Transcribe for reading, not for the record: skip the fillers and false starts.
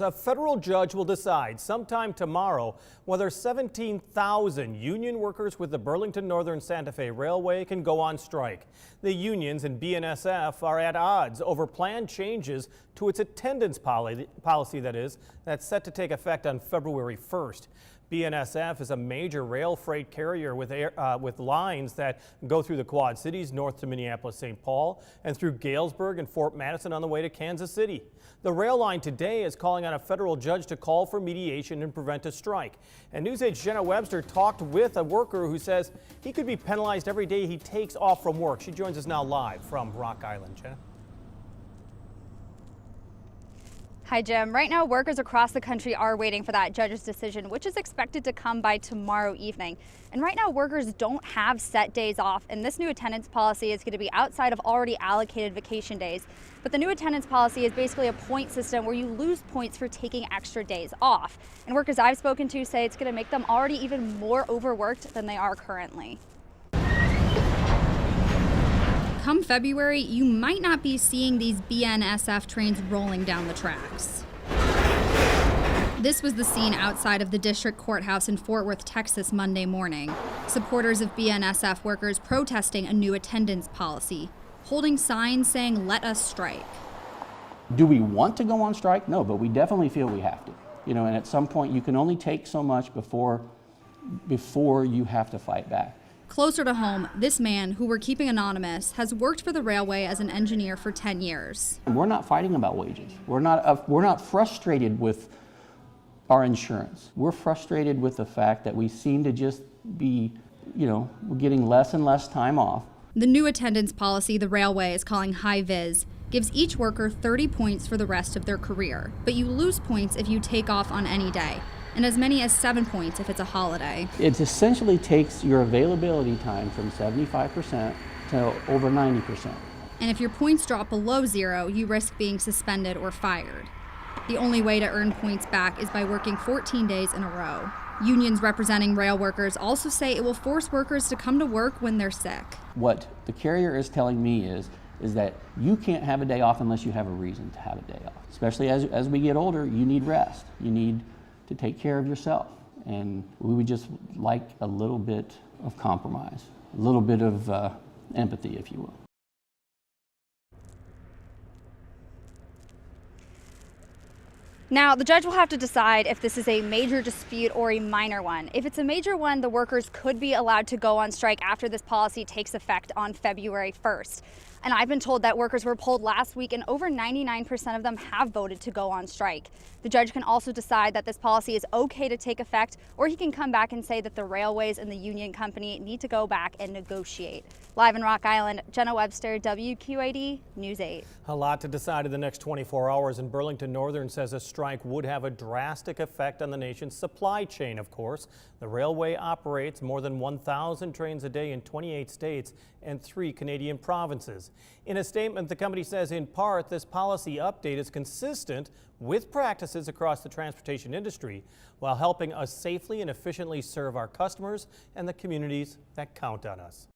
A federal judge will decide sometime tomorrow whether 17,000 union workers with the Burlington Northern Santa Fe Railway can go on strike. The unions and BNSF are at odds over planned changes to its attendance policy that's set to take effect on February 1st. BNSF is a major rail freight carrier with lines that go through the Quad Cities north to Minneapolis-St. Paul and through Galesburg and Fort Madison on the way to Kansas City. The rail line today is calling on a federal judge to call for mediation and prevent a strike. And News 8's Jenna Webster talked with a worker who says he could be penalized every day he takes off from work. She joins us now live from Rock Island. Jenna? Hi, Jim. Right now, workers across the country are waiting for that judge's decision, which is expected to come by tomorrow evening. And right now, workers don't have set days off, and this new attendance policy is going to be outside of already allocated vacation days. But the new attendance policy is basically a point system where you lose points for taking extra days off. And workers I've spoken to say it's going to make them already even more overworked than they are currently. Come February, you might not be seeing these BNSF trains rolling down the tracks. This was the scene outside of the district courthouse in Fort Worth, Texas, Monday morning. Supporters of BNSF workers protesting a new attendance policy, holding signs saying, "Let us strike." Do we want to go on strike? No, but we definitely feel we have to. And at some point you can only take so much before you have to fight back. Closer to home, this man, who we're keeping anonymous, has worked for the railway as an engineer for 10 years. We're not fighting about wages. We're not frustrated with our insurance. We're frustrated with the fact that we seem to just be, we're getting less and less time off. The new attendance policy the railway is calling high vis gives each worker 30 points for the rest of their career, but you lose points if you take off on any day, and as many as 7 points if it's a holiday. It essentially takes your availability time from 75% to over 90%. And if your points drop below 0, you risk being suspended or fired. The only way to earn points back is by working 14 days in a row. Unions representing rail workers also say it will force workers to come to work when they're sick. What the carrier is telling me is that you can't have a day off unless you have a reason to have a day off. Especially as we get older, you need rest. You need to take care of yourself. And we would just like a little bit of compromise, a little bit of empathy, if you will. Now, the judge will have to decide if this is a major dispute or a minor one. If it's a major one, the workers could be allowed to go on strike after this policy takes effect on February 1st. And I've been told that workers were polled last week and over 99% of them have voted to go on strike. The judge can also decide that this policy is okay to take effect, or he can come back and say that the railways and the union company need to go back and negotiate. Live in Rock Island, Jenna Webster, WQAD News 8. A lot to decide in the next 24 hours, and Burlington Northern says a strike would have a drastic effect on the nation's supply chain, of course. The railway operates more than 1,000 trains a day in 28 states and 3 Canadian provinces. In a statement, the company says in part this policy update is consistent with practices across the transportation industry while helping us safely and efficiently serve our customers and the communities that count on us.